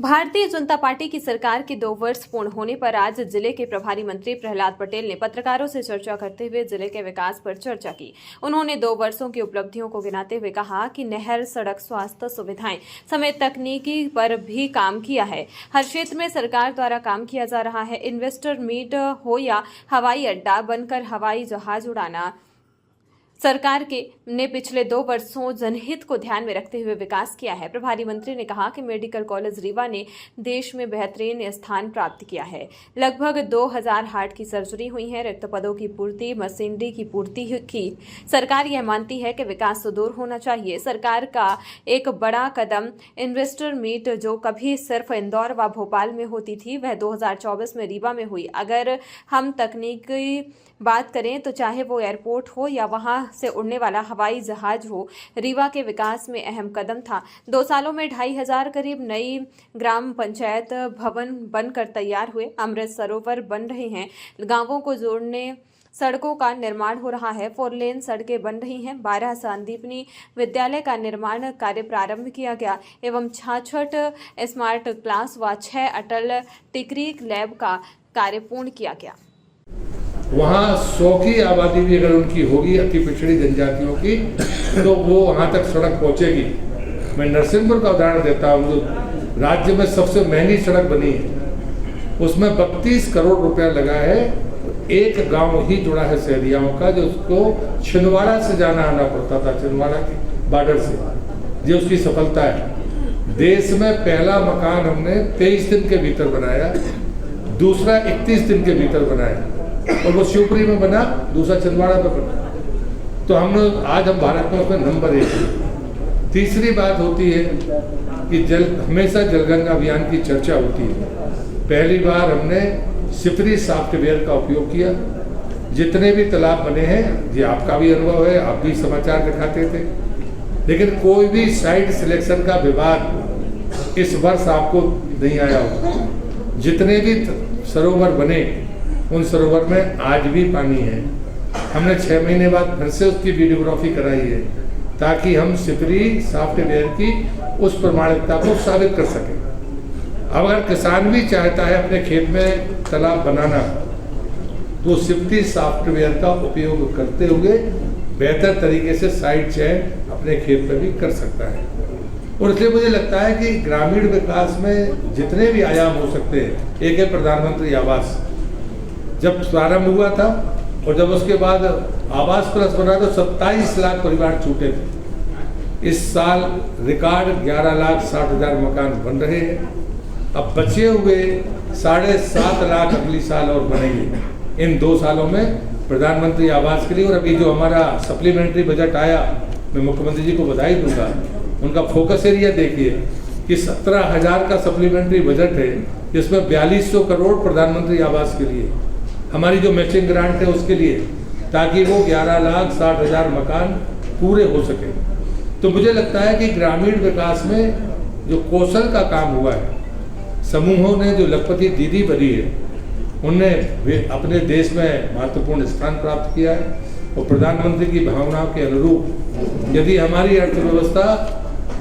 Bharatiya Janata party की सरकार के 2 वर्ष पूर्ण होने पर आज जिले के प्रभारी मंत्री प्रहलाद पटेल ने पत्रकारों से चर्चा करते हुए जिले के विकास पर चर्चा की। उन्होंने 2 वर्षों की उपलब्धियों को गिनाते हुए कहा कि नहर, सड़क, स्वास्थ्य सुविधाएं समेत तकनीकी पर भी काम किया है। हर क्षेत्र में सरकार द्वारा काम किया जा रहा है। इन्वेस्टर मीट हो या हवाई अड्डा बनकर हवाई जहाज उड़ाना, सरकार ने पिछले 2 वर्षों जनहित को ध्यान में रखते हुए विकास किया है। प्रभारी मंत्री ने कहा कि मेडिकल कॉलेज रीवा ने देश में बेहतरीन स्थान प्राप्त किया है। लगभग 2000 हार्ट की सर्जरी हुई है। रिक्त पदों की पूर्ति, मशीनरी की पूर्ति की। सरकार यह मानती है कि विकास सुदूर होना चाहिए। सरकार का एक बड़ा कदम इन्वेस्टर मीट जो कभी सिर्फ इंदौर व भोपाल में होती थी, वह 2024 में रीवा में हुई। अगर हम तकनीकी बात करें तो चाहे वो एयरपोर्ट हो या वहां से उड़ने वाला हवाई जहाज हो, रीवा के विकास में अहम कदम था। 2 सालों में 2500 करीब नई ग्राम पंचायत भवन बनकर तैयार हुए। अमृत सरोवर बन रहे हैं। गांवों को जोड़ने सड़कों का निर्माण हो रहा है। 4 लेन सड़कें बन रही हैं। 12 संदीपनी विद्यालय का निर्माण कार्य प्रारंभ किया गया एवं 66 स्मार्ट क्लास व 6 अटल टिकरी लैब का कार्य पूर्ण किया गया। वहाँ 100 की आबादी भी अगर उनकी होगी, अति पिछड़ी जनजातियों की, तो वो वहाँ तक सड़क पहुँचेगी। मैं नरसिंहपुर का उदाहरण देता हूँ, जो राज्य में सबसे महंगी सड़क बनी है, उसमें 32 करोड़ रुपया लगा है। एक गांव ही जुड़ा है सहरियाओं का, जो उसको छिंदवाड़ा से जाना आना पड़ता था, छिंदवाड़ा के बॉर्डर से। ये उसकी सफलता है। देश में पहला मकान हमने 23 दिन के भीतर बनाया, दूसरा 31 दिन के भीतर बनाया, और वो शिवपुरी में बना, दूसरा छिंदवाड़ा पे बना। तो आज हम भारत में उसमें नंबर 1। तीसरी बात होती है कि हमेशा जलगंगा अभियान की चर्चा होती है। पहली बार हमने सिफरी सॉफ्टवेयर का उपयोग किया। जितने भी तालाब बने हैं, ये आपका भी अनुभव है, आप भी समाचार दिखाते थे, लेकिन कोई भी साइट सिलेक्शन का विवाद इस वर्ष आपको नहीं आया हो। जितने भी सरोवर बने, उन सरोवर में आज भी पानी है। हमने 6 महीने बाद फिर से उसकी वीडियोग्राफी कराई है, ताकि हम सिफरी सॉफ्टवेयर की उस प्रमाणिकता को साबित कर सकें। अब अगर किसान भी चाहता है अपने खेत में तालाब बनाना, तो सिफरी सॉफ्टवेयर का उपयोग करते हुए बेहतर तरीके से साइड चयन अपने खेत में भी कर सकता है। और इसलिए मुझे लगता है कि ग्रामीण विकास में जितने भी आयाम हो सकते हैं, एक है प्रधानमंत्री आवास। जब प्रारंभ हुआ था और जब उसके बाद आवास प्लस बना तो 27 लाख परिवार छूटे थे। इस साल रिकॉर्ड 11,60,000 मकान बन रहे हैं। अब बचे हुए 7.5 लाख अगली साल और बनेंगे इन 2 सालों में प्रधानमंत्री आवास के लिए। और अभी जो हमारा सप्लीमेंट्री बजट आया, मैं मुख्यमंत्री जी को बधाई दूंगा। उनका फोकस एरिया देखिए कि 17,000 का सप्लीमेंट्री बजट है, जिसमें 4200 करोड़ प्रधानमंत्री आवास के लिए, हमारी जो मैचिंग ग्रांट है उसके लिए, ताकि वो 11,60,000 मकान पूरे हो सके। तो मुझे लगता है कि ग्रामीण विकास में जो कौशल का काम हुआ है, समूहों ने जो लखपति दीदी बनी है, उनने अपने देश में महत्वपूर्ण स्थान प्राप्त किया है। और प्रधानमंत्री की भावनाओं के अनुरूप यदि हमारी अर्थव्यवस्था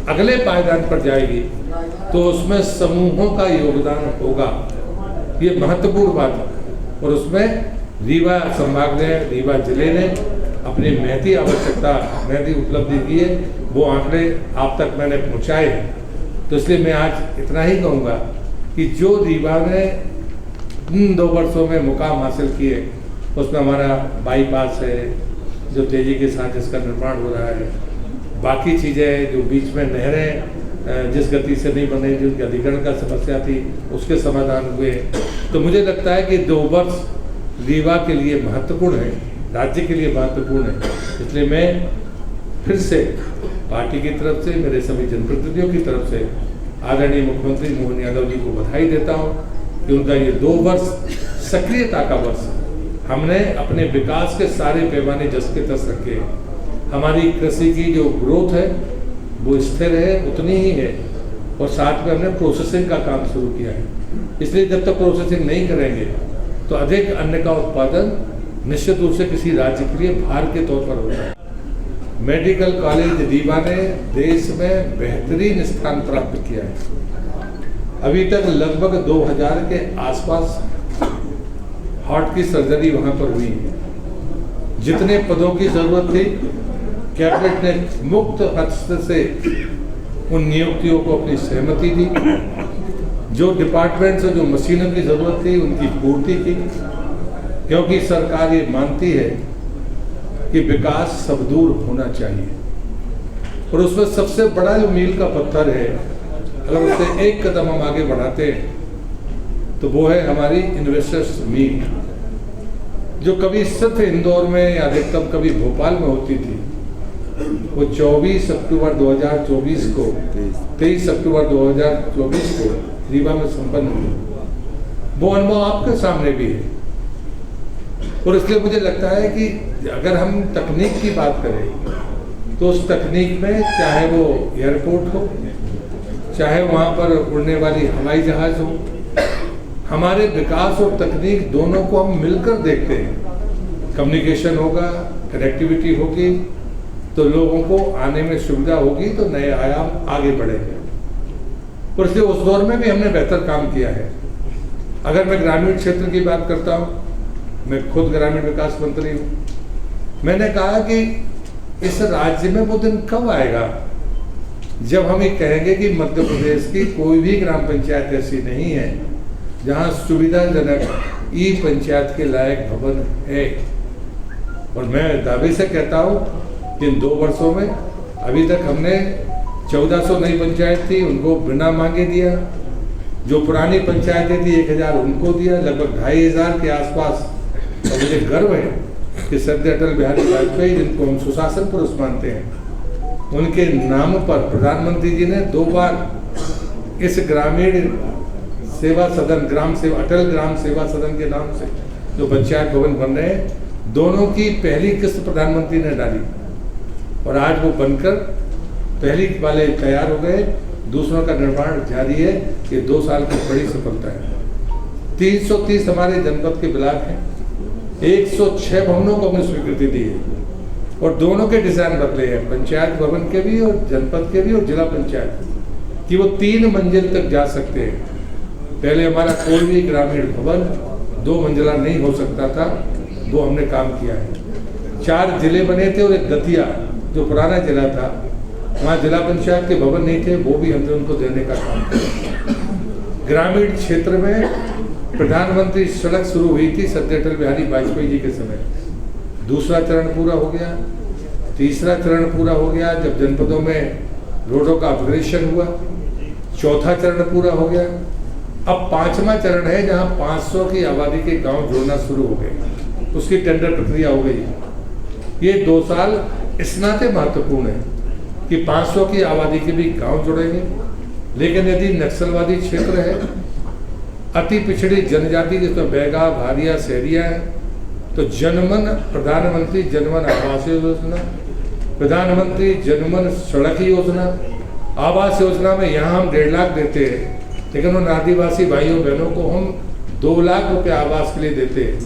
अगले पायदान पर जाएगी, तो उसमें समूहों का योगदान होगा। ये महत्वपूर्ण बात है। और उसमें रीवा संभाग ने, रीवा जिले ने अपनी महती आवश्यकता, महती उपलब्धि की है। वो आंकड़े आप तक मैंने पहुंचाए हैं। तो इसलिए मैं आज इतना ही कहूँगा कि जो रीवा ने इन 2 वर्षों में मुकाम हासिल किए, उसमें हमारा बाईपास है जो तेजी के साथ जिसका निर्माण हो रहा है, बाकी चीज़ें जो बीच में नहरें जिस गति से नहीं बने, जिनकी अधिग्रहण का समस्या थी, उसके समाधान हुए। तो मुझे लगता है कि 2 वर्ष रीवा के लिए महत्वपूर्ण है, राज्य के लिए महत्वपूर्ण है। इसलिए मैं फिर से पार्टी की तरफ से, मेरे सभी जनप्रतिनिधियों की तरफ से आदरणीय मुख्यमंत्री मोहन यादव जी को बधाई देता हूँ कि उनका ये 2 वर्ष सक्रियता का वर्ष। हमने अपने विकास के सारे पैमाने जस के तस रखे। हमारी कृषि की जो ग्रोथ है वो स्थिर है, उतनी ही है। और साथ में हमने प्रोसेसिंग का काम शुरू किया है। इसलिए जब तक प्रोसेसिंग नहीं करेंगे, तो अधिक अन्न का उत्पादन निश्चित रूप से किसी राज्य के लिए भार के तौर पर होता है। मेडिकल कॉलेज रीवा ने देश में बेहतरीन स्थान प्राप्त किया है। अभी तक लगभग 2000 के आसपास हार्ट की सर्जरी वहाँ पर हुई है। जितने पदों की जरूरत थी कैबिनेट ने मुक्त हस्त से उन नियुक्तियों को अपनी सहमति दी। जो डिपार्टमेंट से जो मशीनों की जरूरत थी उनकी पूर्ति की, क्योंकि सरकार ये मानती है कि विकास सब दूर होना चाहिए। और उसमें सबसे बड़ा जो मील का पत्थर है, अगर उससे एक कदम हम आगे बढ़ाते हैं तो वो है हमारी इन्वेस्टर्स मीट, जो कभी सिर्फ इंदौर में या अधिकतम कभी भोपाल में होती थी। वो 24 अक्टूबर 2024 को 23 अक्टूबर 2024 को रीवा में संपन्न हुई। वो अनुभव आपके सामने भी है। और इसलिए मुझे लगता है कि अगर हम तकनीक की बात करें तो उस तकनीक में चाहे वो एयरपोर्ट हो, चाहे वहाँ पर उड़ने वाली हवाई जहाज हो, हमारे विकास और तकनीक दोनों को हम मिलकर देखते हैं। कम्युनिकेशन होगा, कनेक्टिविटी होगी तो लोगों को आने में सुविधा होगी, तो नए आयाम आगे बढ़ेंगे। और इसलिए उस दौर में भी हमने बेहतर काम किया है। अगर मैं ग्रामीण क्षेत्र की बात करता हूँ, मैं खुद ग्रामीण विकास मंत्री हूँ, मैंने कहा कि इस राज्य में वो दिन कब आएगा जब हम ये कहेंगे कि मध्य प्रदेश की कोई भी ग्राम पंचायत ऐसी नहीं है जहाँ सुविधाजनक ई पंचायत के लायक भवन है। और मैं दावे से कहता हूँ कि इन 2 वर्षों में अभी तक हमने 1400 नई पंचायत थी उनको बिना मांगे दिया, जो पुरानी पंचायतें थी 1000 उनको दिया, लगभग 2500 के आसपास। और मुझे गर्व है कि श्रद्धेय अटल बिहारी वाजपेयी, जिनको हम सुशासन पुरुष मानते हैं, उनके नाम पर प्रधानमंत्री जी ने 2 बार इस ग्रामीण सेवा सदन, ग्राम सेवा, अटल ग्राम सेवा सदन के नाम से जो पंचायत भवन बन रहे हैं, दोनों की पहली किस्त प्रधानमंत्री ने डाली। और आज वो बनकर पहली वाले तैयार हो गए, दूसरों का निर्माण जारी है। ये 2 साल की बड़ी सफलता है। 330 हमारे जनपद के ब्लॉक हैं, 106 भवनों को हमने स्वीकृति दी है और दोनों के डिजाइन बदले हैं, पंचायत भवन के भी और जनपद के भी और जिला पंचायत, कि वो 3 मंजिल तक जा सकते हैं। पहले हमारा कोई भी ग्रामीण भवन 2 मंजिला नहीं हो सकता था, वो हमने काम किया है। 4 जिले बने थे और एक दतिया जो पुराना जिला था, वहाँ जिला पंचायत के भवन नहीं थे, वो भी हमने उनको देने का काम किया। ग्रामीण क्षेत्र में प्रधानमंत्री सड़क शुरू हुई थी श्रद्धेय अटल बिहारी वाजपेयी जी के समय, दूसरा चरण पूरा हो गया, तीसरा चरण पूरा हो गया जब जनपदों में रोडों का अपग्रेडेशन हुआ, चौथा चरण पूरा हो गया। अब 5वां चरण है जहां 500 की आबादी के गांव जोड़ना शुरू हो गए, उसकी टेंडर प्रक्रिया हो गई। ये 2 साल इस नाते महत्वपूर्ण है कि 500 की आबादी के भी गांव जुड़ेंगे। लेकिन यदि नक्सलवादी क्षेत्र है, अति पिछड़ी जनजाति जिसमें बैगा, भारिया, सहरिया है, तो जनमन प्रधानमंत्री जनमन आवास योजना, प्रधानमंत्री जनमन सड़क योजना, आवास योजना में यहाँ हम 1.5 लाख देते हैं, लेकिन उन आदिवासी भाइयों बहनों को हम 2 लाख रुपए आवास के लिए देते हैं।